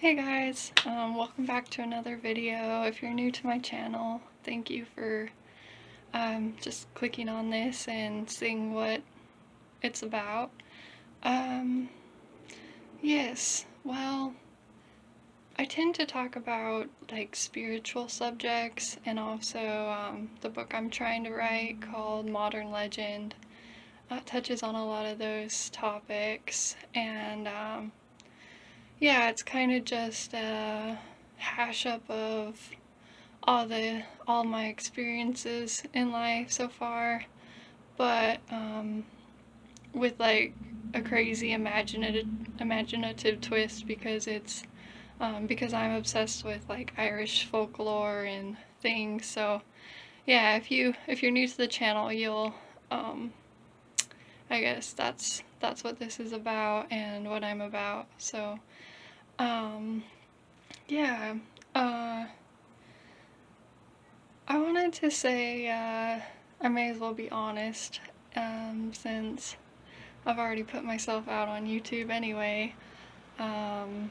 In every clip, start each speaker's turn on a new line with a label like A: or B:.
A: Hey guys, welcome back to another video. If you're new to my channel, thank you for just clicking on this and seeing what it's about. Um, yes, well, I tend to talk about like spiritual subjects, and also the book I'm trying to write called Modern Legend touches on a lot of those topics, and yeah, it's kind of just a hash up of all my experiences in life so far, but with like a crazy imaginative twist because I'm obsessed with like Irish folklore and things. So yeah, if you're new to the channel, you'll I guess that's what this is about and what I'm about. So um, yeah. Uh, I wanted to say, I may as well be honest, since I've already put myself out on YouTube anyway. Um,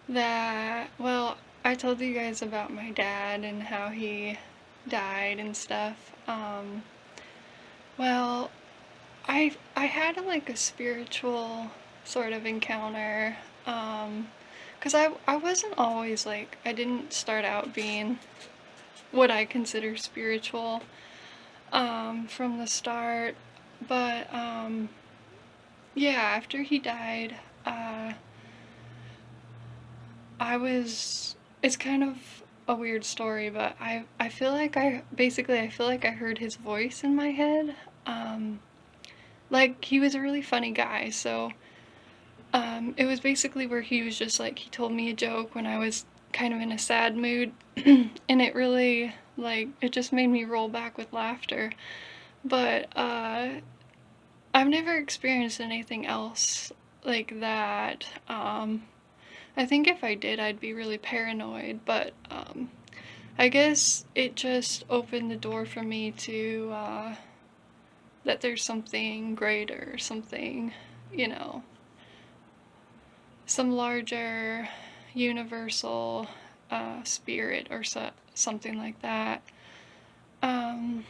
A: well, I told you guys about my dad and how he died and stuff. Well, I had like a spiritual sort of encounter, because I wasn't always like, I didn't start out being what I consider spiritual from the start. But yeah, after he died, uh, I was. It's kind of a weird story, but I feel like I feel like I heard his voice in my head. Um, like he was a really funny guy, so it was basically where he was just like he told me a joke when I was kind of in a sad mood, and it really like it just made me roll back with laughter. But I've never experienced anything else like that. I think if I did, I'd be really paranoid, but I guess it just opened the door for me to that there's something greater, something, you know, some larger universal spirit or something like that. Um,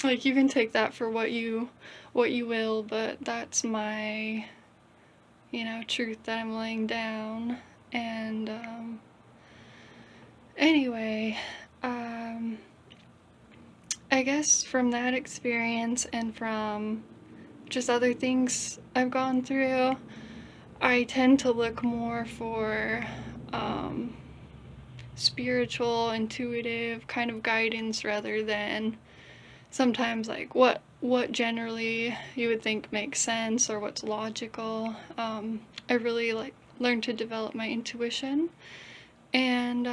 A: like you can take that for what you will, but that's my truth that I'm laying down. And anyway, um, I guess from that experience and from just other things I've gone through, I tend to look more for um, spiritual, intuitive kind of guidance rather than sometimes like what generally you would think makes sense or what's logical. I really like learned to develop my intuition, and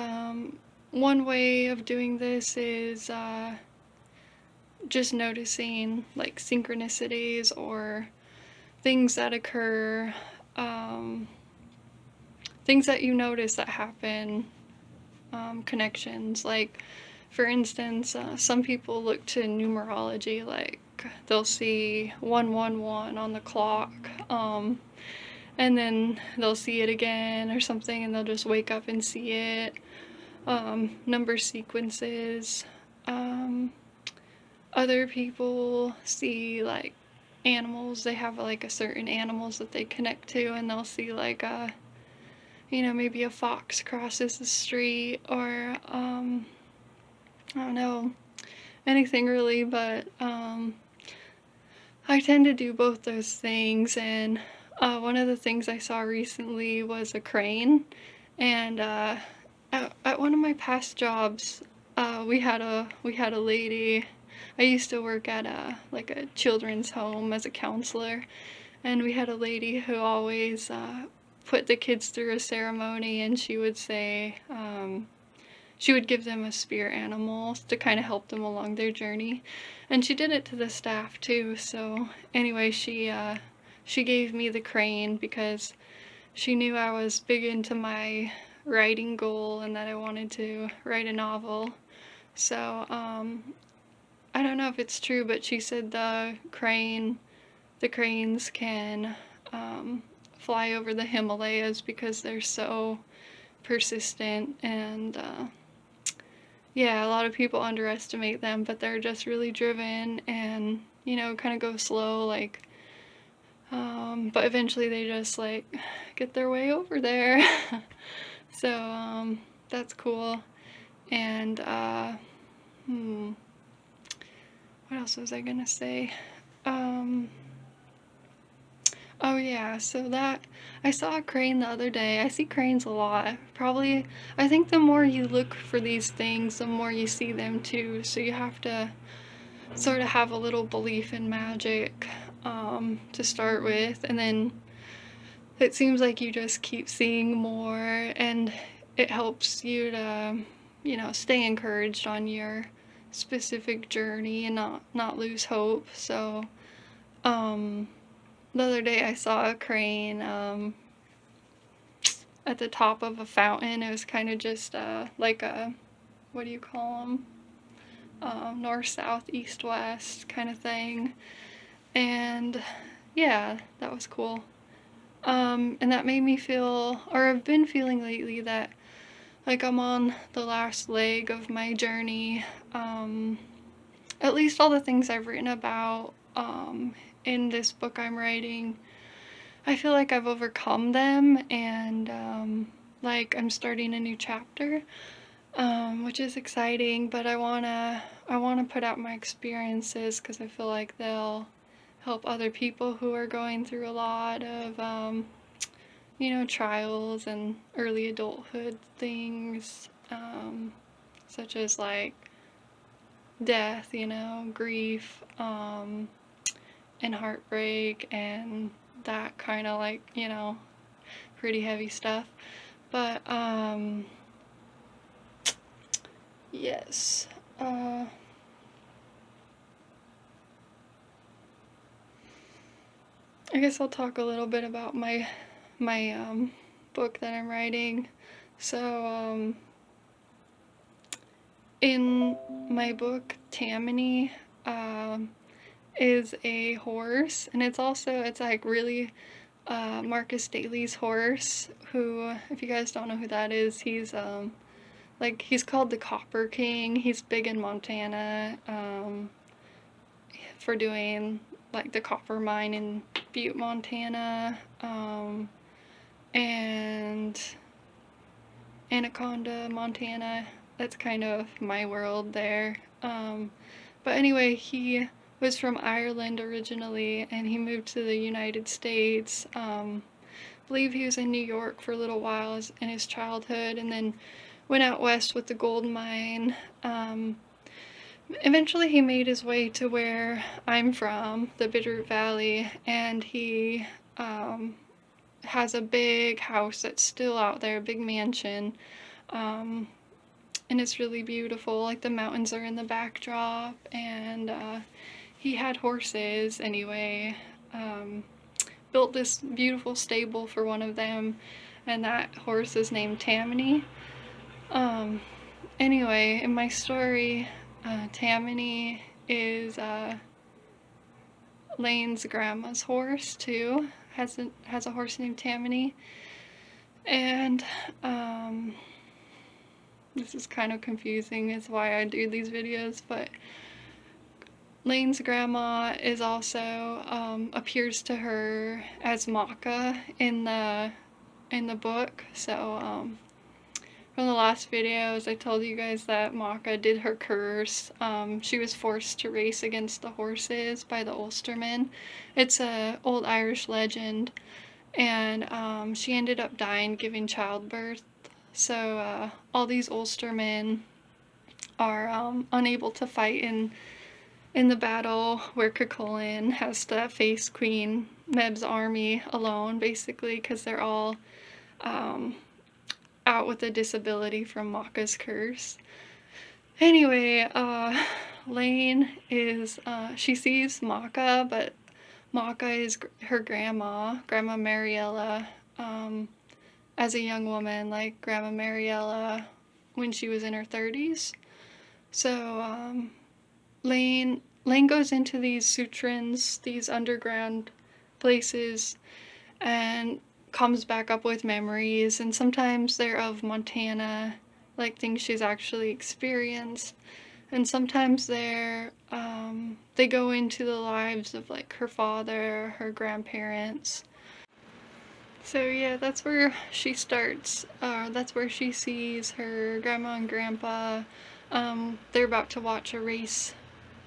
A: one way of doing this is just noticing like synchronicities or things that occur, um, things that you notice that happen, connections. Like, for instance, some people look to numerology, like they'll see 111 on the clock, and then they'll see it again or something, and they'll just wake up and see it. Number sequences. Other people see like animals. They have like a certain animals that they connect to, and they'll see like maybe a fox crosses the street, or I don't know, anything really. But I tend to do both those things, and one of the things I saw recently was a crane, and at one of my past jobs, we had a lady. I used to work at a children's home as a counselor, and we had a lady who always put the kids through a ceremony, and she would give them a spirit animal to kind of help them along their journey, and she did it to the staff too. So anyway, she gave me the crane because she knew I was big into my writing goal and that I wanted to write a novel. So I don't know if it's true, but she said the cranes can fly over the Himalayas because they're so persistent, and yeah, a lot of people underestimate them, but they're just really driven and, you know, kind of go slow, like, but eventually they just, like, get their way over there. So, that's cool. And, what else was I gonna say? Oh yeah, so that, I saw a crane the other day. I see cranes a lot. Probably, I think the more you look for these things, the more you see them too. So you have to sort of have a little belief in magic to start with, and then it seems like you just keep seeing more, and it helps you to, you know, stay encouraged on your specific journey and not lose hope. So, the other day I saw a crane at the top of a fountain. It was kind of just like a, what do you call them? North, south, east, west kind of thing. And yeah, that was cool. And that made me feel, or I've been feeling lately, that like I'm on the last leg of my journey. At least all the things I've written about in this book I'm writing, I feel like I've overcome them, and like I'm starting a new chapter, which is exciting. But I wanna put out my experiences because I feel like they'll help other people who are going through a lot of you know, trials and early adulthood things, such as like death, you know, grief, and heartbreak, and that kind of, like, you know, pretty heavy stuff. But yes, I guess I'll talk a little bit about my book that I'm writing. So in my book, Tammany is a horse, and it's like really Marcus Daly's horse, who, if you guys don't know who that is, he's like, he's called the Copper King. He's big in Montana for doing like the copper mine in Butte, Montana, and Anaconda, Montana. That's kind of my world there. But anyway, he was from Ireland originally, and he moved to the United States. I believe he was in New York for a little while in his childhood, and then went out west with the gold mine. Eventually he made his way to where I'm from, the Bitter Valley, and he has a big house that's still out there, a big mansion, and it's really beautiful. Like, the mountains are in the backdrop, and he had horses anyway. Built this beautiful stable for one of them, and that horse is named Tammany. Anyway, in my story, Tammany is Laine's grandma's horse too. Has a horse named Tammany, and this is kind of confusing. Is why I do these videos, but Laine's grandma is also appears to her as Macha in the book. So from the last videos, I told you guys that Macha did her curse. She was forced to race against the horses by the Ulstermen. It's a old Irish legend, and she ended up dying giving childbirth. So all these Ulstermen are unable to fight in the battle where Cuchulainn has to face Queen Meb's army alone, basically, because they're all out with a disability from Macha's curse. Anyway, Laine is, she sees Macha, but Macha is her grandma, Grandma Mariella, as a young woman, like Grandma Mariella when she was in her 30s. So, Laine goes into these souterrains, these underground places, and comes back up with memories, and sometimes they're of Montana, like things she's actually experienced, and sometimes they go into the lives of like her father, her grandparents. So yeah, that's where she starts. That's where she sees her grandma and grandpa. They're about to watch a race,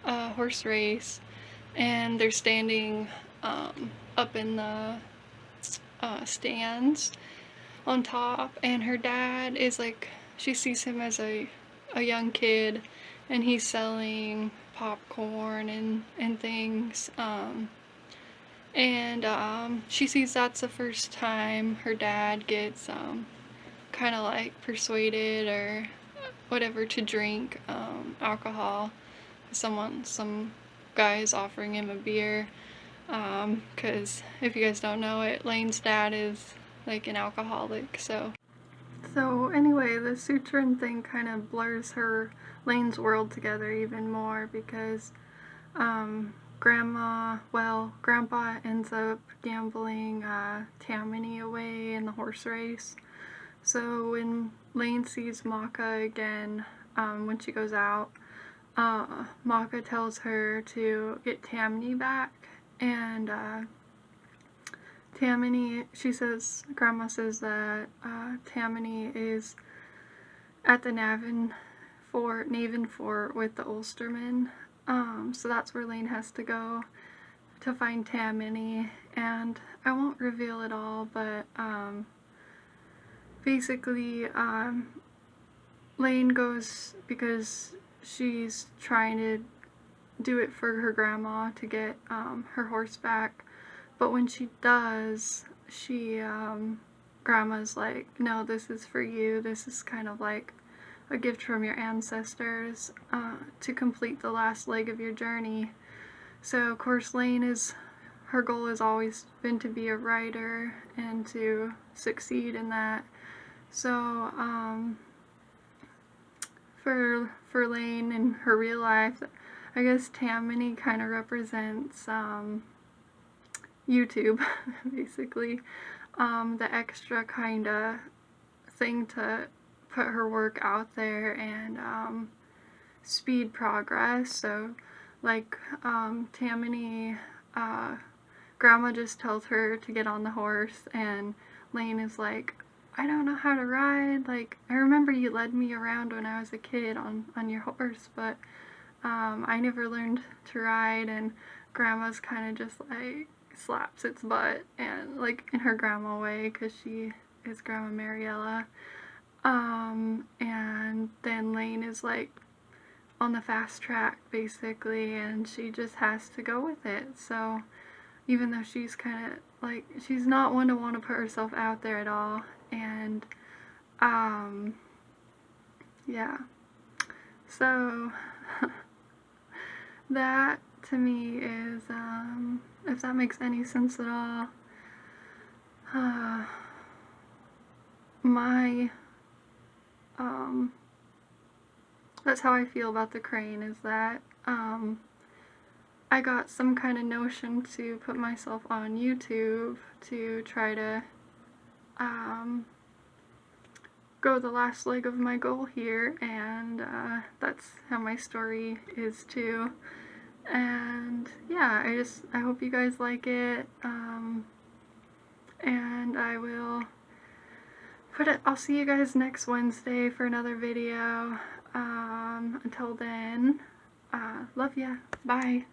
A: horse race, and they're standing up in the stands on top, and her dad is like, she sees him as a young kid, and he's selling popcorn and things, and she sees that's the first time her dad gets kind of like persuaded or whatever to drink alcohol. Some guy is offering him a beer, because if you guys don't know it, Laine's dad is like an alcoholic. So anyway, the Sutrin thing kind of blurs Laine's world together even more, because Grandpa ends up gambling Tammany away in the horse race. So when Laine sees Macha again, when she goes out, Macha tells her to get Tammany back, and Tammany, Grandma says that Tammany is at the Navan Fort with the Ulstermen. So that's where Laine has to go to find Tammany, and I won't reveal it all, but basically Laine goes because she's trying to do it for her grandma to get her horse back, but when she does, Grandma's like, no, this is for you, this is kind of like a gift from your ancestors to complete the last leg of your journey. So of course her goal has always been to be a writer and to succeed in that. So for Laine in her real life, I guess Tammany kind of represents YouTube, basically. The extra kind of thing to put her work out there and speed progress. So like Tammany, Grandma just tells her to get on the horse, and Laine is like, I don't know how to ride, like I remember you led me around when I was a kid on your horse, but I never learned to ride. And Grandma's kind of just like slaps its butt, and like in her grandma way, because she is Grandma Mariella. And then Laine is like on the fast track basically, and she just has to go with it. So even though she's kind of like, she's not one to want to put herself out there at all, and yeah, so that to me is if that makes any sense at all, that's how I feel about the crane, is that I got some kind of notion to put myself on YouTube to try to go the last leg of my goal here, and that's how my story is too. And yeah, I hope you guys like it, and I'll see you guys next Wednesday for another video. Until then, love ya, bye.